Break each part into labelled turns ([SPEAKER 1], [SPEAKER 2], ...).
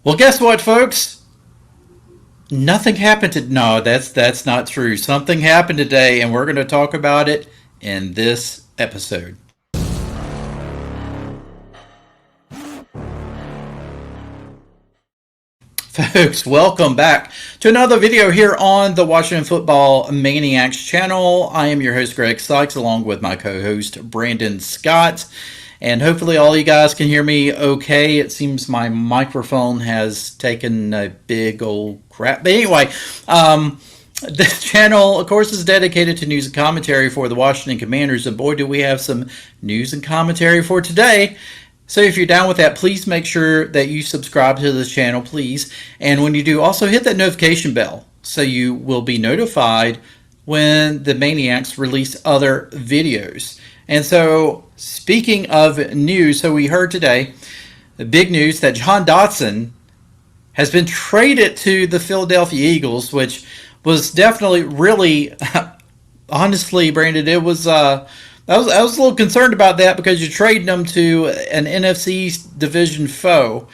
[SPEAKER 1] Well, guess what, folks? Nothing happened to no, that's not true. Something happened today and we're going to talk about it in this episode. Folks, welcome back to another video here on the Washington Football Maniacs channel. I am your host Greg Sykes along with my co-host Brandon Scott. And hopefully all you guys can hear me okay. It seems my microphone has taken a big old crap. But anyway, this channel, of course, is dedicated to news and commentary for the Washington Commanders. And boy, do we have some news and commentary for today. So if you're down with that, please make sure that you subscribe to this channel, please. And when you do, also hit that notification bell so you will be notified when the Maniacs release other videos. And so, speaking of news, so we heard today the big news that Jahan Dotson has been traded to the Philadelphia Eagles, which was definitely really, honestly, Brandon, it was. I was a little concerned about that because you're trading them to an NFC division foe,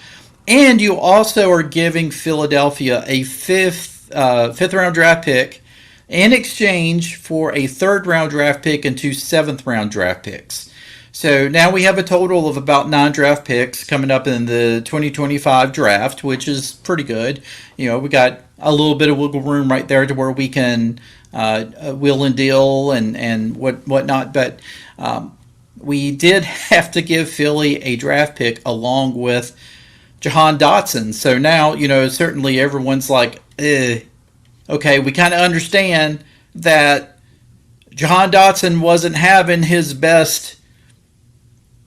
[SPEAKER 1] and you also are giving Philadelphia a fifth round draft pick in exchange for a third round draft pick and two seventh round draft picks. So now we have a total of about 9 draft picks coming up in the 2025 draft, which is pretty good. You know, we got a little bit of wiggle room right there to where we can wheel and deal and whatnot. But we did have to give Philly a draft pick along with Jahan Dotson. So now, you know, certainly everyone's like, okay, we kind of understand that Jahan Dotson wasn't having his best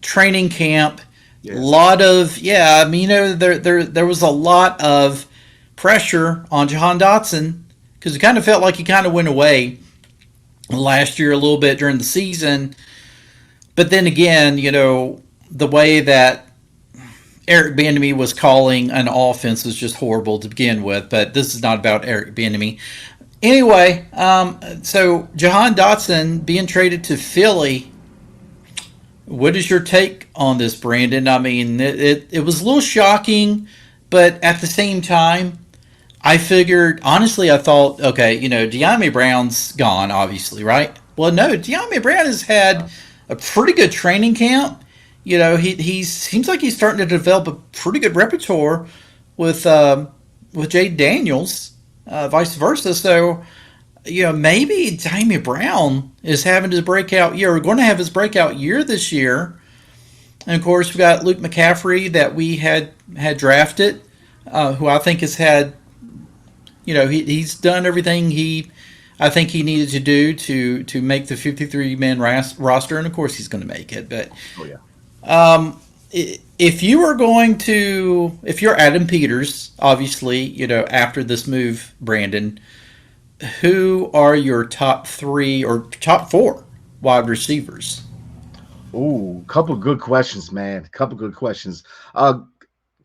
[SPEAKER 1] training camp. A lot of I mean, you know, there was a lot of pressure on Jahan Dotson because it kind of felt like he kind of went away last year a little bit during the season. But then again, you know, the way that Eric Bieniemy was calling an offense was just horrible to begin with. But this is not about Eric Bieniemy. Anyway, so Jahan Dotson being traded to Philly. What is your take on this, Brandon? I mean, it was a little shocking, but at the same time, I figured, honestly, I thought, okay, you know, Dyami Brown's gone, obviously, right? Well, no, Dyami Brown has had a pretty good training camp. You know, he seems like he's starting to develop a pretty good repertoire with Jay Daniels, vice versa. So, you know, maybe Dyami Brown is having his breakout year. We're going to have his breakout year this year. And of course, we got Luke McCaffrey that we had drafted, who I think has had, you know, he's done everything I think he needed to do to make the 53-man roster, and of course he's going to make it. But
[SPEAKER 2] Oh yeah.
[SPEAKER 1] if you are going to, if you're Adam Peters, obviously, you know, after this move, Brandon, who are your top 3 or top 4 wide receivers?
[SPEAKER 2] Ooh, couple good questions, man. Couple good questions. Kind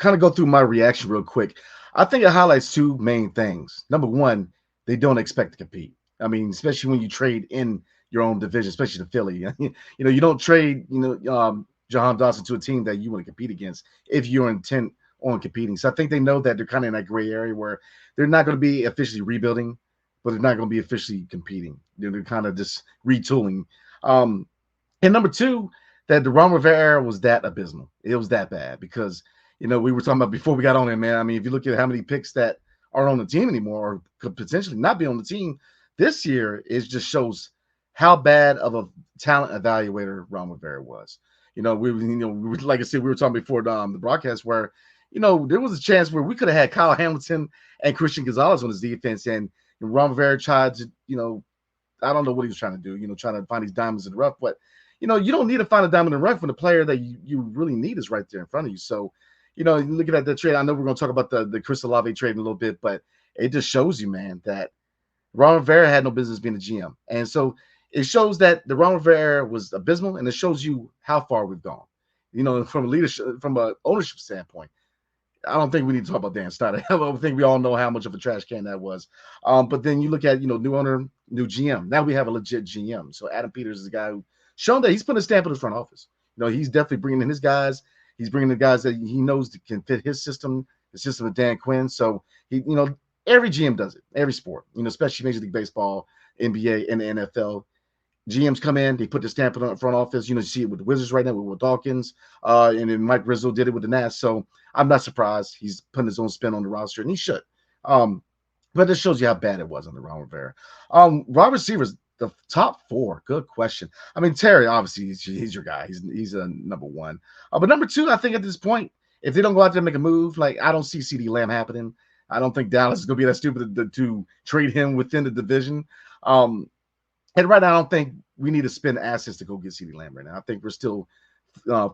[SPEAKER 2] of go through my reaction real quick. I think it highlights two main things. Number one, they don't expect to compete. I mean, especially when you trade in your own division, especially the Philly. You know, you don't trade, Jahan Dawson to a team that you want to compete against if you're intent on competing. So I think they know that they're kind of in that gray area where they're not going to be officially rebuilding, but they're not going to be officially competing. They're kind of just retooling. And number two, that the Ron Rivera era was that abysmal. It was that bad because, you know, we were talking about before we got on there, man. I mean, if you look at how many picks that are on the team anymore or could potentially not be on the team this year, it just shows how bad of a talent evaluator Ron Rivera was. Like I said, we were talking before the broadcast where, you know, there was a chance where we could have had Kyle Hamilton and Christian Gonzalez on his defense, and Ron Rivera tried to, I don't know what he was trying to do, trying to find these diamonds in the rough, but you don't need to find a diamond in the rough when the player that you really need is right there in front of you. So, looking at the trade, I know we're going to talk about the Chris Olave trade in a little bit, but it just shows you, man, that Ron Rivera had no business being a GM. And so it shows that the Ron Rivera era was abysmal, and it shows you how far we've gone. From a leadership, from an ownership standpoint, I don't think we need to talk about Dan Snyder. I don't think we all know how much of a trash can that was. But then you look at, new owner, new GM. Now we have a legit GM. So Adam Peters is a guy who shown that he's putting a stamp in his front office. He's definitely bringing in his guys. He's bringing the guys that he knows that can fit his system, the system of Dan Quinn. So every GM does it, every sport, especially Major League Baseball, NBA, and the NFL. GMs come in, they put the stamp on the front office. You see it with the Wizards right now with Will Dawkins, and then Mike Rizzo did it with the Nats. So I'm not surprised he's putting his own spin on the roster, and he should. But this shows you how bad it was under Ron Rivera. Wide receivers, the top four. Good question. I mean, Terry, obviously, he's your guy. He's a number one. But number two, I think at this point, if they don't go out there and make a move, like I don't see CeeDee Lamb happening. I don't think Dallas is going to be that stupid to trade him within the division. And right now, I don't think we need to spend assets to go get CeeDee Lamb right now. I think we're still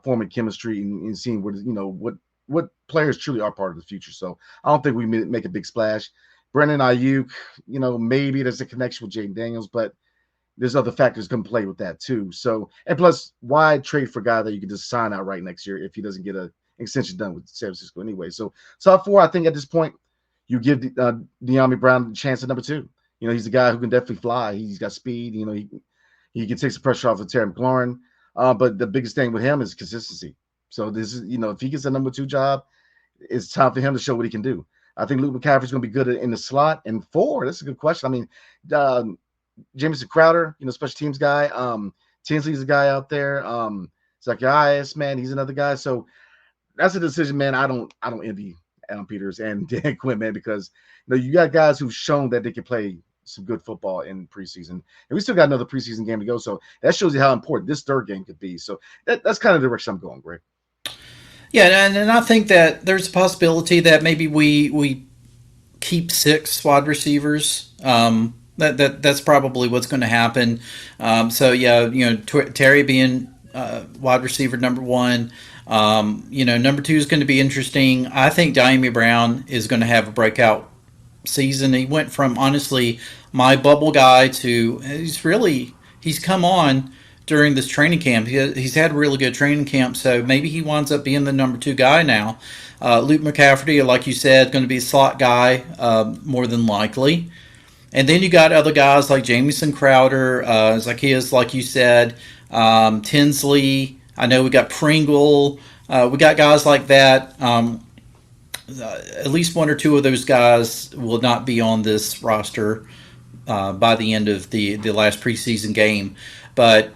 [SPEAKER 2] forming chemistry and seeing what players truly are part of the future. So I don't think we make a big splash. Brandon Aiyuk, maybe there's a connection with Jaden Daniels, but there's other factors going to play with that too. So, and plus, why trade for a guy that you can just sign out right next year if he doesn't get an extension done with San Francisco anyway? So top four, I think at this point, you give Dyami Brown a chance at number two. He's a guy who can definitely fly. He's got speed. He can take some pressure off of Terry McLaurin. But the biggest thing with him is consistency. So this is, if he gets a number two job, it's time for him to show what he can do. I think Luke McCaffrey's going to be good in the slot. And four, that's a good question. I mean, Jamison Crowder, special teams guy. Tinsley's a guy out there. Zacchaeus, man, he's another guy. So that's a decision, man. I don't envy Adam Peters and Dan Quinn, man, because you got guys who've shown that they can play some good football in preseason, and we still got another preseason game to go. So that shows you how important this third game could be. So that's kind of the direction I'm going, Greg.
[SPEAKER 1] Yeah, and I think that there's a possibility that maybe we keep 6 wide receivers. That's probably what's going to happen. So yeah, Terry being wide receiver number 1. Number 2 is going to be interesting. I think Dyami Brown is going to have a breakout season. He went from honestly my bubble guy to he's come on during this training camp. He's had a really good training camp, so maybe he winds up being the number 2 guy now. Luke McCaffrey, like you said, going to be a slot guy more than likely. And then you got other guys like Jamison Crowder, Zacchaeus, like you said, Tinsley. I know we got Pringle. We got guys like that. At least 1 or 2 of those guys will not be on this roster by the end of the last preseason game. But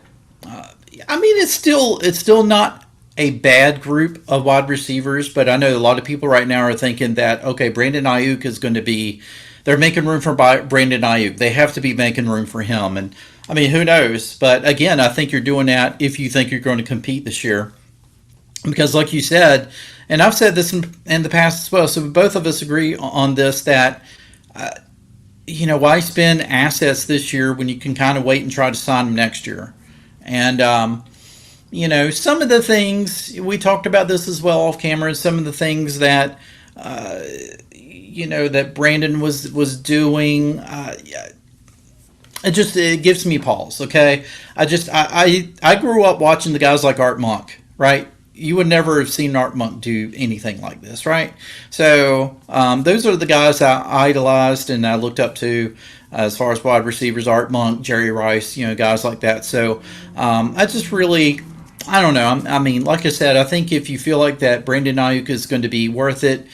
[SPEAKER 1] I mean, it's still not a bad group of wide receivers. But I know a lot of people right now are thinking that Brandon Aiyuk is going to be. They're making room for Brandon Aiyuk. They have to be making room for him. And I mean, who knows? But again, I think you're doing that if you think you're going to compete this year. Because like you said, and I've said this in the past as well, so both of us agree on this, that, why spend assets this year when you can kind of wait and try to sign them next year? And, some of the things, we talked about this as well off camera, some of the things that, that Brandon was doing, it gives me pause, okay? I grew up watching the guys like Art Monk, right? You would never have seen Art Monk do anything like this, right? So those are the guys I idolized and I looked up to as far as wide receivers: Art Monk, Jerry Rice, guys like that. So I just really, I don't know. I mean, like I said, I think if you feel like that Brandon Aiyuk is going to be worth it,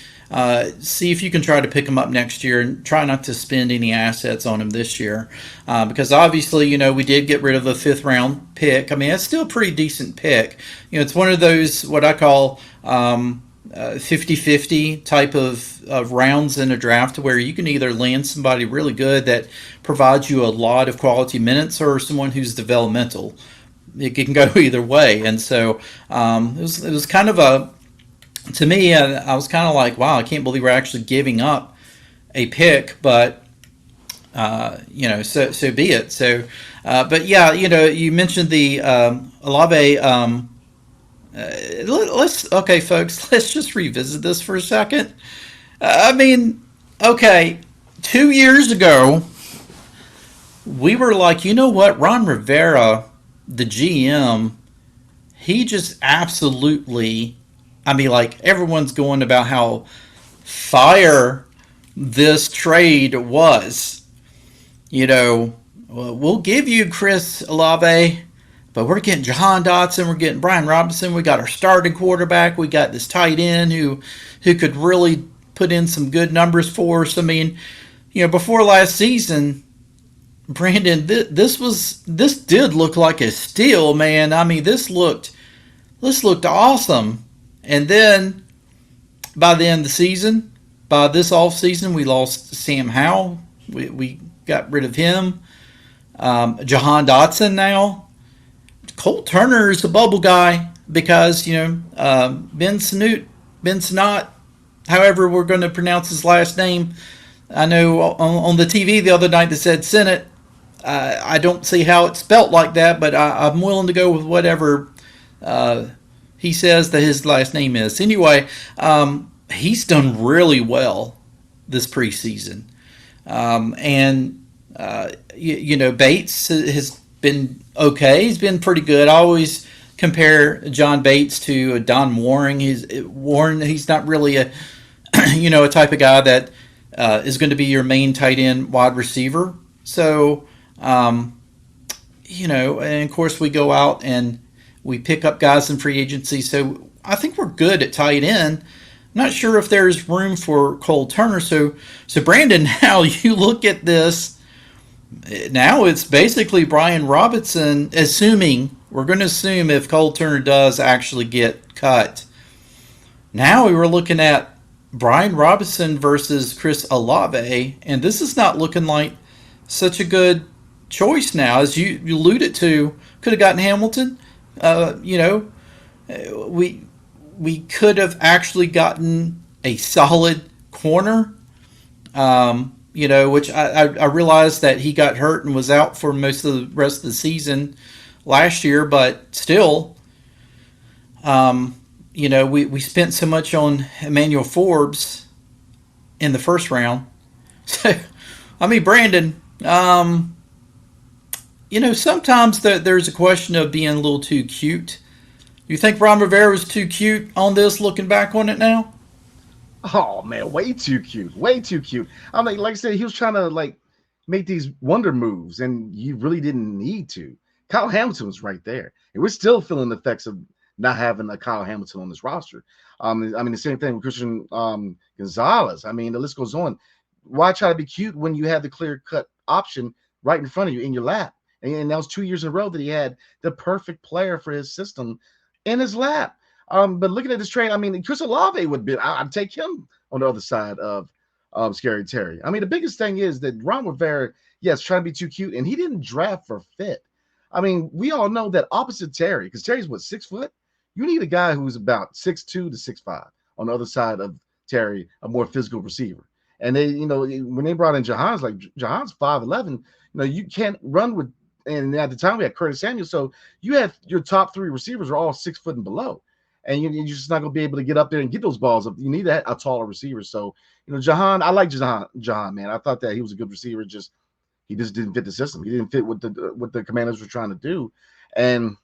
[SPEAKER 1] see if you can try to pick him up next year and try not to spend any assets on him this year. Because obviously, we did get rid of a 5th round pick. I mean, it's still a pretty decent pick. It's one of those, what I call 50-50 type of rounds in a draft where you can either land somebody really good that provides you a lot of quality minutes or someone who's developmental. It can go either way. And so it was kind of to me, I was kind of like, wow, I can't believe we're actually giving up a pick, but so be it. So, but yeah, you mentioned the Olave. Okay, folks, let's just revisit this for a second. I mean, okay, 2 years ago, we were like, you know what, Ron Rivera, the GM, he just absolutely. I mean, like, everyone's going about how fire this trade was. We'll give you Chris Olave, but we're getting Jahan Dotson, we're getting Brian Robinson, we got our starting quarterback, we got this tight end who could really put in some good numbers for us. I mean, before last season, Brandon, this did look like a steal, man. I mean, this looked awesome. And then by the end of the season, by this off season, we lost Sam Howell. We got rid of him. Jahan Dotson now. Cole Turner is the bubble guy because Ben Snot, however we're going to pronounce his last name. I know on the TV the other night they said Senate. I don't see how it's spelt like that, but I'm willing to go with whatever he says that his last name is. Anyway, he's done really well this preseason. And Bates has been okay. He's been pretty good. I always compare John Bates to Don Warren. He's not really a a type of guy that is going to be your main tight end wide receiver. So and of course we go out and we pick up guys in free agency. So I think we're good at tight end. I'm not sure if there's room for Cole Turner. So Brandon, now you look at this. Now it's basically Brian Robinson, assuming we're going to assume if Cole Turner does actually get cut. Now we were looking at Brian Robinson versus Chris Olave, and this is not looking like such a good choice now. As you alluded to, could have gotten Hamilton. We could have actually gotten a solid corner. Which I realized that he got hurt and was out for most of the rest of the season last year, but still, we spent so much on Emmanuel Forbes in the first round. So, I mean, Brandon, sometimes there's a question of being a little too cute. You think Ron Rivera was too cute on this, looking back on it now?
[SPEAKER 2] Oh man, way too cute, way too cute. I'm like I said, he was trying to make these wonder moves, and you really didn't need to. Kyle Hamilton was right there, and we're still feeling the effects of not having a Kyle Hamilton on this roster. The same thing with Christian Gonzalez. I mean, the list goes on. Why try to be cute when you have the clear-cut option right in front of you in your lap? And that was 2 years in a row that he had the perfect player for his system in his lap. But looking at this trade, I mean, Chris Olave would be. I'd take him on the other side of Scary Terry. I mean, the biggest thing is that Ron Rivera, yes, trying to be too cute, and he didn't draft for fit. I mean, we all know that opposite Terry, because Terry's 6 foot. You need a guy who's about 6'2" to 6'5" on the other side of Terry, a more physical receiver. And they, when they brought in Jahan's 5'11", you can't run with. And at the time we had Curtis Samuel, so you had your top 3 receivers are all 6 foot and below. And you're just not going to be able to get up there and get those balls up. You need a taller receiver. So, Jahan, I like Jahan, man. I thought that he was a good receiver. He just didn't fit the system. He didn't fit what the Commanders were trying to do. And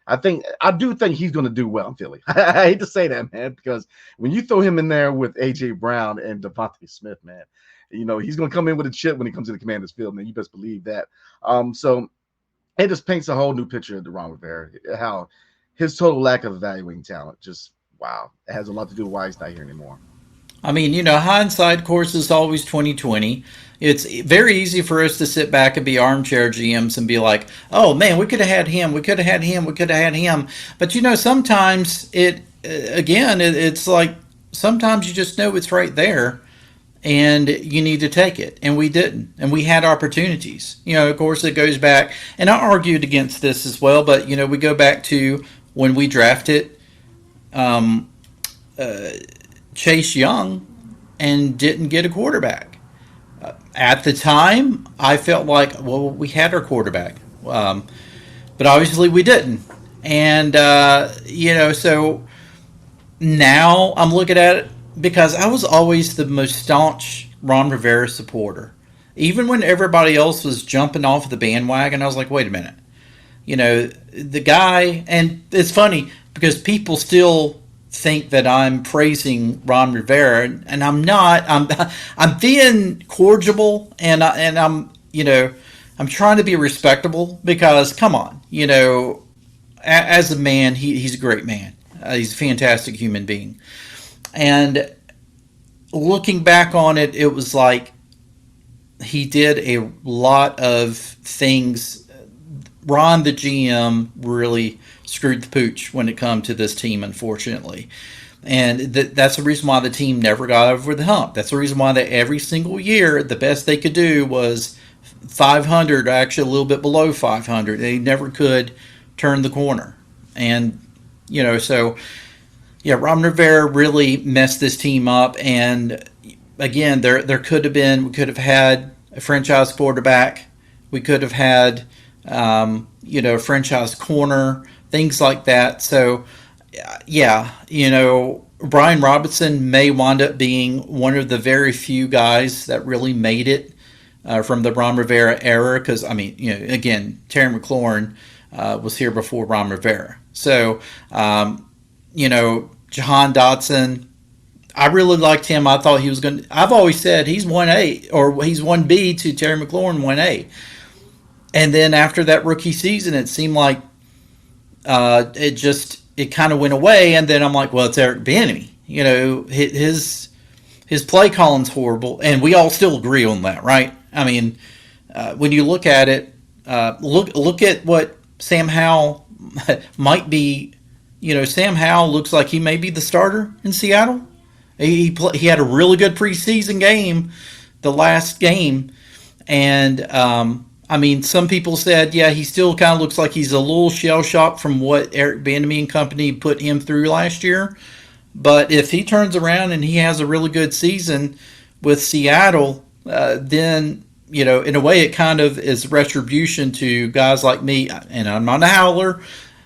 [SPEAKER 2] I do think he's going to do well in Philly. I hate to say that, man, because when you throw him in there with A.J. Brown and Devontae Smith, man, he's going to come in with a chip when he comes to the Commanders field, man. You best believe that. So it just paints a whole new picture of Ron Rivera, how his total lack of evaluating talent, just wow. It has a lot to do with why he's not here anymore.
[SPEAKER 1] I mean, hindsight, of course, is always 2020. It's very easy for us to sit back and be armchair GMs and be like, oh, man, we could have had him. We could have had him. We could have had him. But, sometimes it's like sometimes you just know it's right there and you need to take it. And we didn't. And we had opportunities. Of course, it goes back. And I argued against this as well. But, we go back to when we drafted Chase Young and didn't get a quarterback. At the time, I felt like, well, we had our quarterback. But obviously we didn't. And, so now I'm looking at it because I was always the most staunch Ron Rivera supporter. Even when everybody else was jumping off the bandwagon, I was like, wait a minute. The guy, and it's funny because people still think that I'm praising Ron Rivera, and I'm not. I'm being cordial, and I'm I'm trying to be respectable because come on, as a man, he's a great man. He's a fantastic human being, and looking back on it, it was like he did a lot of things. Ron, the GM, really screwed the pooch when it come to this team, unfortunately. And that's the reason why the team never got over the hump. That's the reason why they every single year the best they could do was 500, actually a little bit below 500. They never could turn the corner. And so yeah, Ron Rivera really messed this team up. And again, there could have been, we could have had a franchise quarterback, we could have had a franchise corner, things like that. So yeah, Brian Robinson may wind up being one of the very few guys that really made it from the Ron Rivera era. Because I mean, again, Terry McLaurin was here before Ron Rivera. So, Jahan Dotson, I really liked him. I thought he was going to. I've always said he's 1A or he's 1B to Terry McLaurin 1A. And then after that rookie season, it seemed like it kind of went away. And then I'm like, well, it's Eric Bieniemy. His play calling's horrible, and we all still agree on that, right? I mean, when you look at it, look at what Sam Howell might be. Sam Howell looks like he may be the starter in Seattle. He had a really good preseason game, the last game, and I mean, some people said, yeah, he still kind of looks like he's a little shell shocked from what Eric Bieniemy and company put him through last year. But if he turns around and he has a really good season with Seattle, then in a way, it kind of is retribution to guys like me. And I'm not a howler,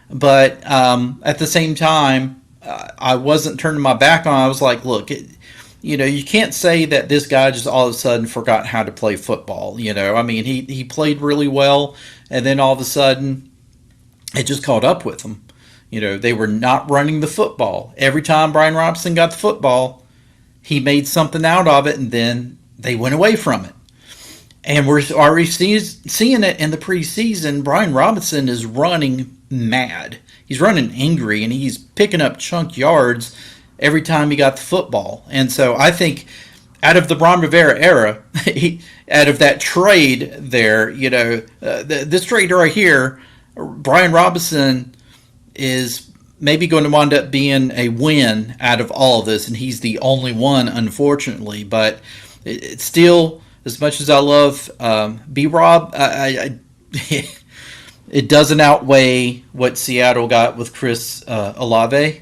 [SPEAKER 1] but at the same time, I wasn't turning my back on. I was like, look, you can't say that this guy just all of a sudden forgot how to play football. I mean, he played really well, and then all of a sudden, it just caught up with him. They were not running the football. Every time Brian Robinson got the football, he made something out of it, and then they went away from it. And we're already seeing it in the preseason. Brian Robinson is running mad. He's running angry, and he's picking up chunk yards every time he got the football. And so I think out of the Ron Rivera era, out of that trade there, this trade right here, Brian Robinson is maybe going to wind up being a win out of all of this, and he's the only one, unfortunately. But it's still, as much as I love B-Rob, it doesn't outweigh what Seattle got with Chris Olave,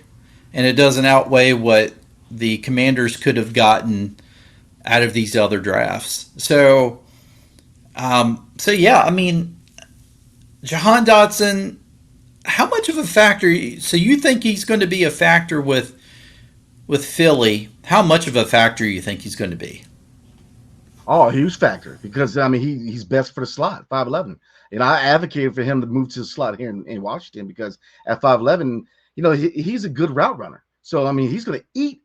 [SPEAKER 1] and it doesn't outweigh what the Commanders could have gotten out of these other drafts. So yeah, I mean, Jahan Dotson, how much of a factor? So you think he's going to be a factor with Philly? How much of a factor do you think he's going to be?
[SPEAKER 2] Oh, a huge factor because I mean he's best for the slot, 5'11". And I advocated for him to move to the slot here in Washington because at 5'11", he's a good route runner. So I mean he's going to eat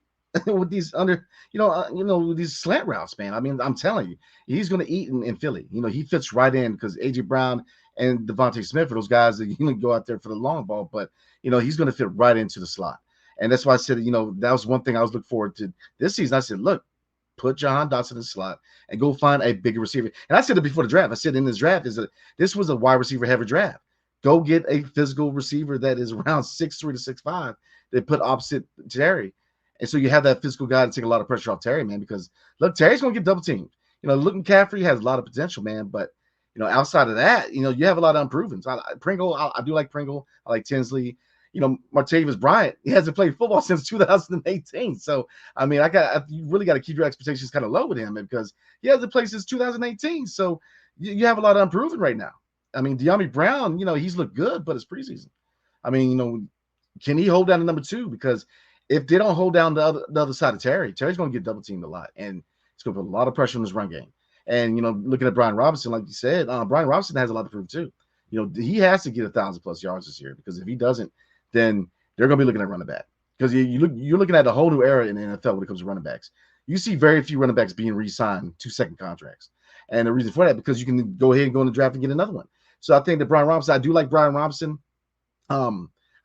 [SPEAKER 2] with these with these slant routes, man. I mean I'm telling you, he's going to eat in Philly. He fits right in because AJ Brown and Devontae Smith are those guys that go out there for the long ball, but he's going to fit right into the slot. And that's why I said, that was one thing I was looking forward to this season. I said, look, put Jahan Dotson in the slot and go find a bigger receiver. And I said it before the draft. I said in this draft this was a wide receiver heavy draft. Go get a physical receiver that is around 6'3" to 6'5" that put opposite Terry. And so you have that physical guy to take a lot of pressure off Terry, man, because look, Terry's going to get double teamed. Look, McCaffrey has a lot of potential, man, but outside of that, you have a lot of improvements. Pringle, I do like Pringle. I like Tinsley. Martavis Bryant, he hasn't played football since 2018. So, I mean, you really got to keep your expectations kind of low with him because he hasn't played since 2018. So, you have a lot of improvement right now. I mean, Dyami Brown, he's looked good, but it's preseason. I mean, can he hold down the number 2? Because if they don't hold down the other side of Terry's going to get double teamed a lot, and it's going to put a lot of pressure on his run game. And, looking at Brian Robinson, like you said, Brian Robinson has a lot to prove too. He has to get 1,000+ yards this year because if he doesn't, then they're going to be looking at running back because you're looking at a whole new era in the NFL when it comes to running backs. You see very few running backs being re-signed to second contracts. And the reason for that, because you can go ahead and go in the draft and get another one. So I think that Brian Robinson, I do like Brian Robinson. I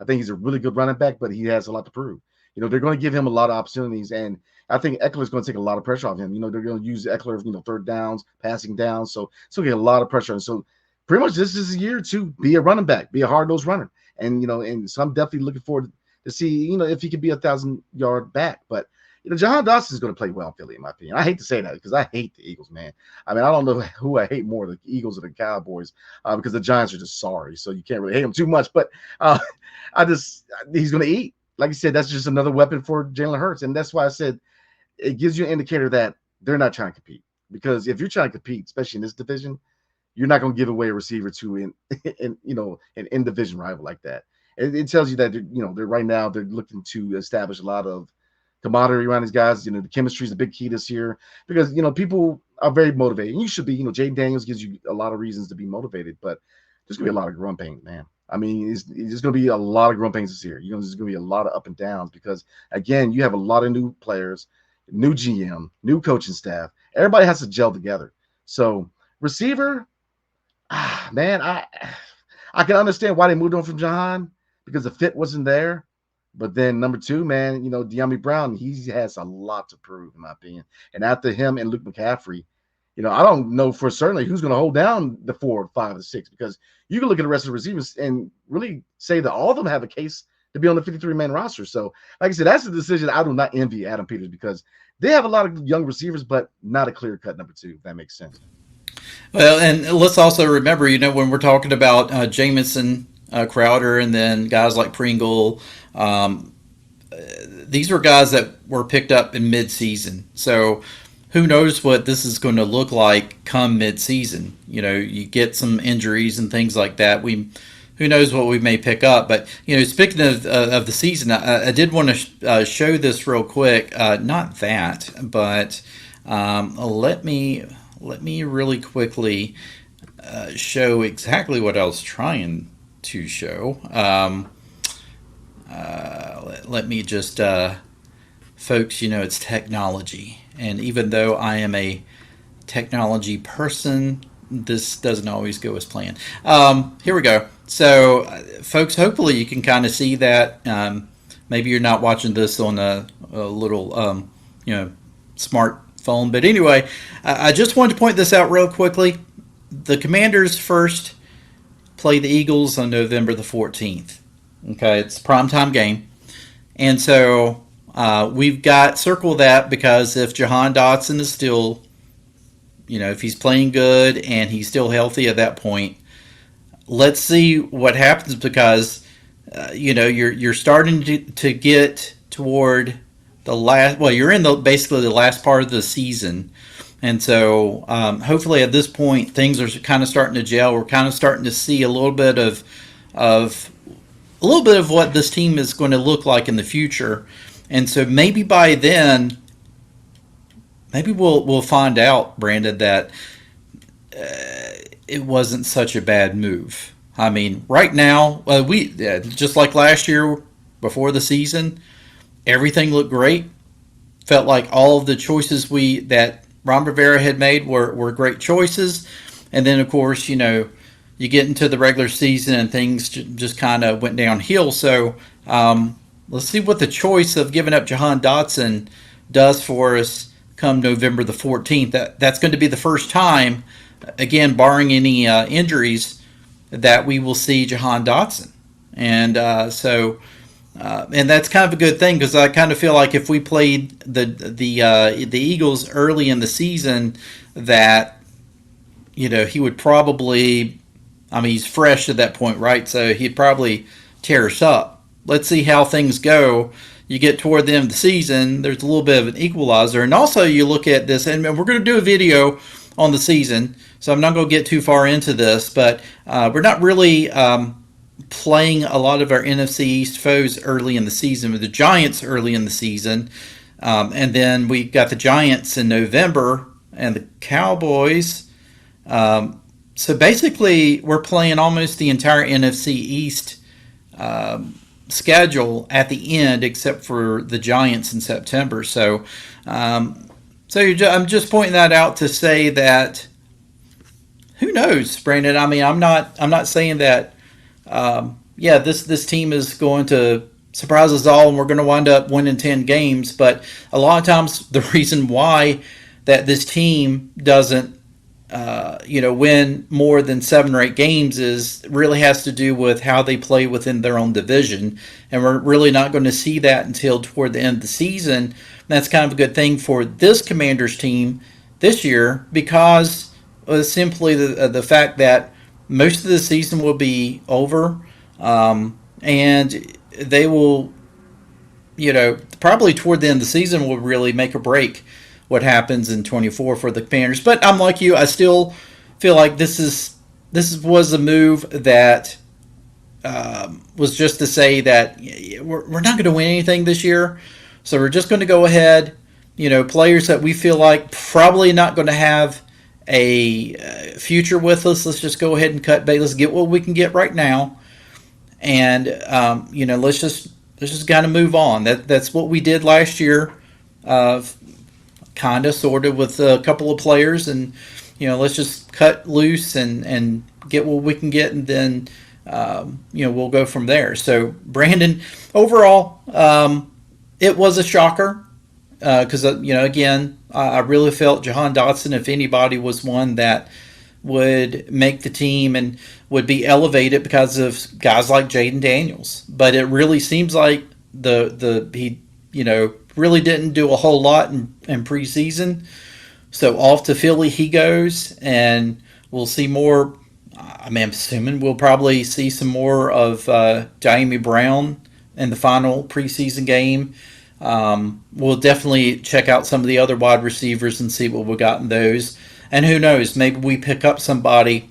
[SPEAKER 2] think he's a really good running back, but he has a lot to prove. They're going to give him a lot of opportunities, and I think Eckler's going to take a lot of pressure off him. They're going to use Eckler, third downs, passing down, so get a lot of pressure. And so pretty much this is a year to be a running back, be a hard-nosed runner. And so I'm definitely looking forward to see, if he could be 1,000-yard back. But Jahan Dotson is going to play well in Philly, in my opinion. I hate to say that because I hate the Eagles, man. I mean, I don't know who I hate more, the Eagles or the Cowboys, because the Giants are just sorry. So you can't really hate them too much. But he's going to eat. Like I said, that's just another weapon for Jalen Hurts. And that's why I said it gives you an indicator that they're not trying to compete. Because if you're trying to compete, especially in this division, you're not going to give away a receiver to an in-division rival like that. It tells you that they're right now they're looking to establish a lot of camaraderie around these guys. The chemistry is a big key this year because people are very motivated. And you should be. Jaden Daniels gives you a lot of reasons to be motivated, but there's gonna be a lot of growing pains, man. I mean, it's gonna be a lot of growing pains this year. There's gonna be a lot of up and downs because again, you have a lot of new players, new GM, new coaching staff. Everybody has to gel together. So receiver, man, I can understand why they moved on from Jahan because the fit wasn't there. But then number two, man, Dyami Brown, he has a lot to prove, in my opinion. And after him and Luke McCaffrey, I don't know for certainly who's going to hold down the 4, 5, or 6 because you can look at the rest of the receivers and really say that all of them have a case to be on the 53-man roster. So, like I said, that's a decision I do not envy Adam Peters because they have a lot of young receivers, but not a clear-cut number 2, if that makes sense.
[SPEAKER 1] Well, and let's also remember, when we're talking about Jamison, Crowder, and then guys like Pringle, these were guys that were picked up in mid-season. So who knows what this is going to look like come mid-season? You get some injuries and things like that. Who knows what we may pick up? But speaking of the season, I did want to show this real quick. Not that, but let me really quickly show exactly what I was trying to show. Let me just, folks, it's technology. And even though I am a technology person, this doesn't always go as planned. Here we go. So, folks, hopefully you can kind of see that. Maybe you're not watching this on a little, smartphone. But anyway, I just wanted to point this out real quickly. The Commanders first play the Eagles on November the 14th. Okay, it's a primetime game. And so we've got circle that because if Jahan Dotson is still, if he's playing good and he's still healthy at that point, let's see what happens because, you're starting to get toward the last, well, you're in basically the last part of the season. And so hopefully at this point, things are kind of starting to gel. We're kind of starting to see a little bit of what this team is going to look like in the future. And so maybe by then, maybe we'll find out, Brandon, that it wasn't such a bad move. I mean, right now, we just like last year before the season, everything looked great. Felt like all of the choices that Ron Rivera had made were great choices. And then, of course, you get into the regular season and things just kind of went downhill. So let's see what the choice of giving up Jahan Dotson does for us come November the 14th. That's going to be the first time, again, barring any injuries, that we will see Jahan Dotson. And and that's kind of a good thing because I kind of feel like if we played the Eagles early in the season, that he would probably, I mean, he's fresh at that point, right? So he'd probably tear us up. Let's see how things go. You get toward the end of the season, there's a little bit of an equalizer, and also you look at this, and we're going to do a video on the season, so I'm not going to get too far into this, but we're not really playing a lot of our NFC East foes early in the season, with the Giants early in the season, and then we got the Giants in November and the Cowboys. So basically, we're playing almost the entire NFC East schedule at the end, except for the Giants in September. So, I'm just pointing that out to say that who knows, Brandon? I mean, I'm not saying that. This team is going to surprise us all, and we're going to wind up winning 10 games. But a lot of times, the reason why that this team doesn't win more than 7 or 8 games is really has to do with how they play within their own division, and we're really not going to see that until toward the end of the season. And that's kind of a good thing for this Commanders team this year because simply the fact that most of the season will be over, and they will, probably toward the end of the season will really make or break what happens in 24 for the Commanders. But I'm like you, I still feel like this was a move that was just to say that we're not going to win anything this year, so we're just going to go ahead. Players that we feel like probably not going to have a future with us. Let's just go ahead and cut bait. Let's get what we can get right now, and let's just kind of move on. That's what we did last year. Kind of, sort of, with a couple of players, and let's just cut loose and get what we can get, and then we'll go from there. So, Brandon, overall, it was a shocker because again, I really felt Jahan Dotson, if anybody, was one that would make the team and would be elevated because of guys like Jaden Daniels. But it really seems like he really didn't do a whole lot in preseason. So off to Philly he goes, and we'll see more. I mean, I'm assuming we'll probably see some more of Dyami Brown in the final preseason game. We'll definitely check out some of the other wide receivers and see what we got in those. And who knows, maybe we pick up somebody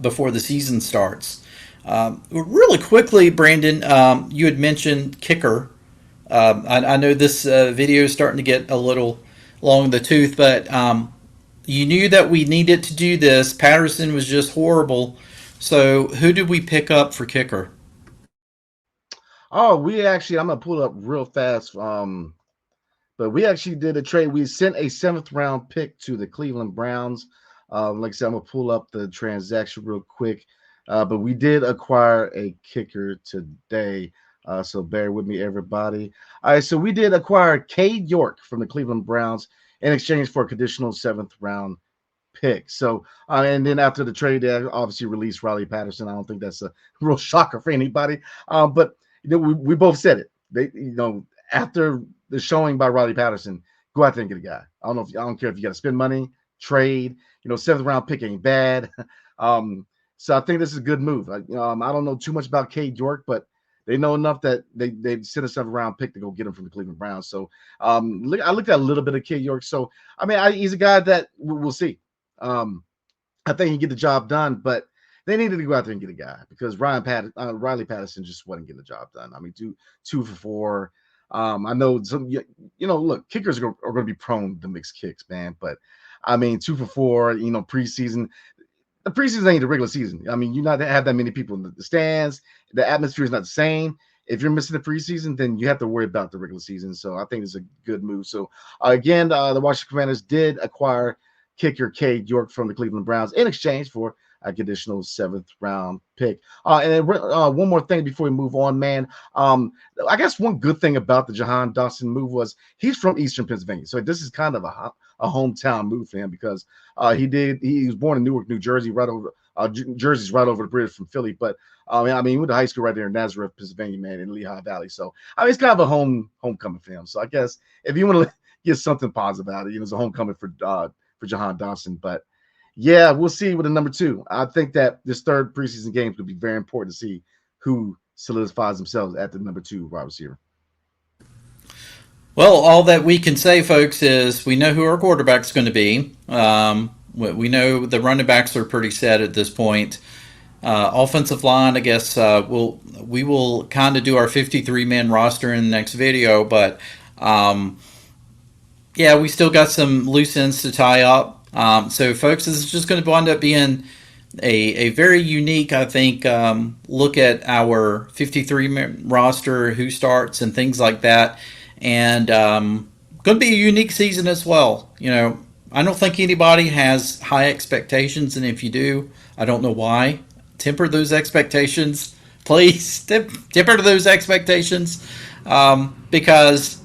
[SPEAKER 1] before the season starts. Really quickly, Brandon, you had mentioned kicker. I know this video is starting to get a little long in the tooth, but you knew that we needed to do this. Patterson was just horrible. So who did we pick up for kicker?
[SPEAKER 2] Oh, I'm gonna pull it up real fast. But we actually did a trade. We sent a 7th round pick to the Cleveland Browns. Like I said, I'm gonna pull up the transaction real quick. But we did acquire a kicker today. So bear with me, everybody. All right, so we did acquire Cade York from the Cleveland Browns in exchange for a conditional 7th round pick. So, and then after the trade, they obviously released Riley Patterson. I don't think that's a real shocker for anybody. But we both said it. They, after the showing by Riley Patterson, go out there and get a guy. I don't care if you got to spend money, trade. 7th round pick ain't bad. So I think this is a good move. I don't know too much about Cade York, but they know enough that they sent a 7th round pick to go get him from the Cleveland Browns. So I looked at a little bit of Cade York. So I mean, he's a guy that we'll see. I think he can get the job done, but they needed to go out there and get a guy because Riley Patterson just wasn't getting the job done. I mean, two for four. I know some, look, kickers are going to be prone to mixed kicks, man. But I mean, 2 for 4, preseason. The preseason ain't the regular season. I mean, you not have that many people in the stands. The atmosphere is not the same. If you're missing the preseason, then you have to worry about the regular season. So I think it's a good move. So again, the Washington Commanders did acquire kicker Cade York from the Cleveland Browns in exchange for a conditional 7th-round pick. And then one more thing before we move on, man. I guess one good thing about the Jahan Dotson move was he's from Eastern Pennsylvania. So this is kind of a hometown move for him because he was born in Newark, New Jersey, Jersey's right over the bridge from Philly. But he went to high school right there in Nazareth, Pennsylvania, man, in Lehigh Valley. So it's kind of a homecoming for him. So I guess if you want to get something positive out of it, it's a homecoming for Jahan Dotson. But yeah, we'll see with the number 2. I think that this third preseason game could be very important to see who solidifies themselves at the number 2 wide receiver.
[SPEAKER 1] Well, all that we can say, folks, is we know who our quarterback's going to be. We know the running backs are pretty set at this point. Offensive line, I guess we will kind of do our 53-man roster in the next video, but yeah, we still got some loose ends to tie up. So, folks, this is just going to wind up being a very unique, I think, look at our 53-man roster, who starts, and things like that. And going to be a unique season as well. I don't think anybody has high expectations, and if you do, I don't know why. Temper those expectations please temper those expectations, because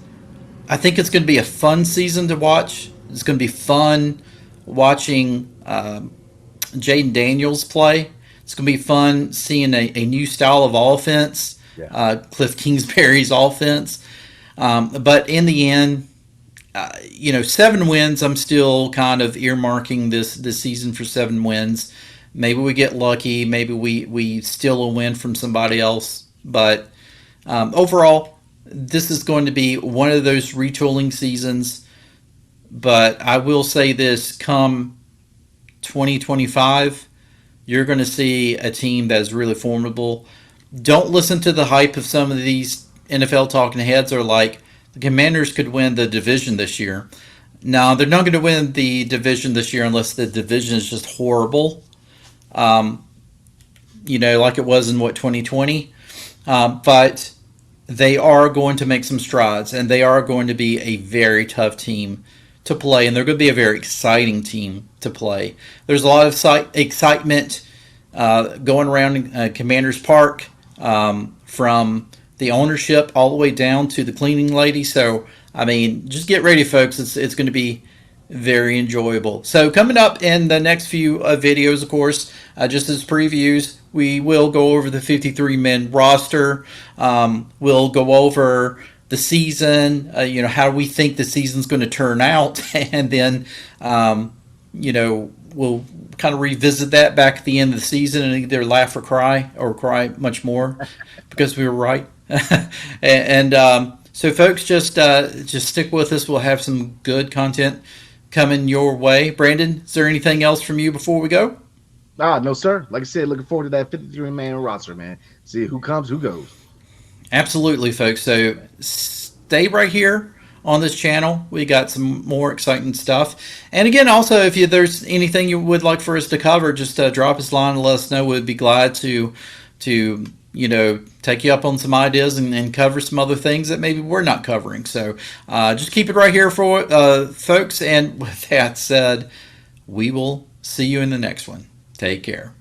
[SPEAKER 1] I think it's going to be a fun season to watch. It's going to be fun watching Jaden Daniels play. It's going to be fun seeing a new style of offense,
[SPEAKER 2] Yeah.
[SPEAKER 1] Cliff Kingsbury's offense. But in the end, 7 wins. I'm still kind of earmarking this season for 7 wins. Maybe we get lucky. Maybe we steal a win from somebody else. But overall, this is going to be one of those retooling seasons. But I will say this: come 2025, you're going to see a team that is really formidable. Don't listen to the hype of some of these NFL talking heads are like, the Commanders could win the division this year. No, they're not going to win the division this year unless the division is just horrible. Like it was in 2020. But they are going to make some strides, and they are going to be a very tough team to play, and they're going to be a very exciting team to play. There's a lot of excitement going around Commanders Park, from the ownership all the way down to the cleaning lady. So, just get ready, folks. It's going to be very enjoyable. So, coming up in the next few videos, of course, just as previews, we will go over the 53-man roster. We'll go over the season, how we think the season's going to turn out, and then, we'll kind of revisit that back at the end of the season and either laugh or cry much more because we were right. So, folks, just stick with us. We'll have some good content coming your way. Brandon, is there anything else from you before we go?
[SPEAKER 2] No, sir. Like I said, looking forward to that 53-man roster, man. See who comes, who goes.
[SPEAKER 1] Absolutely, folks. So stay right here on this channel. We got some more exciting stuff. And again, also, if there's anything you would like for us to cover, just drop us a line and let us know. We'd be glad to take you up on some ideas and cover some other things that maybe we're not covering. So just keep it right here for folks. And with that said, we will see you in the next one. Take care.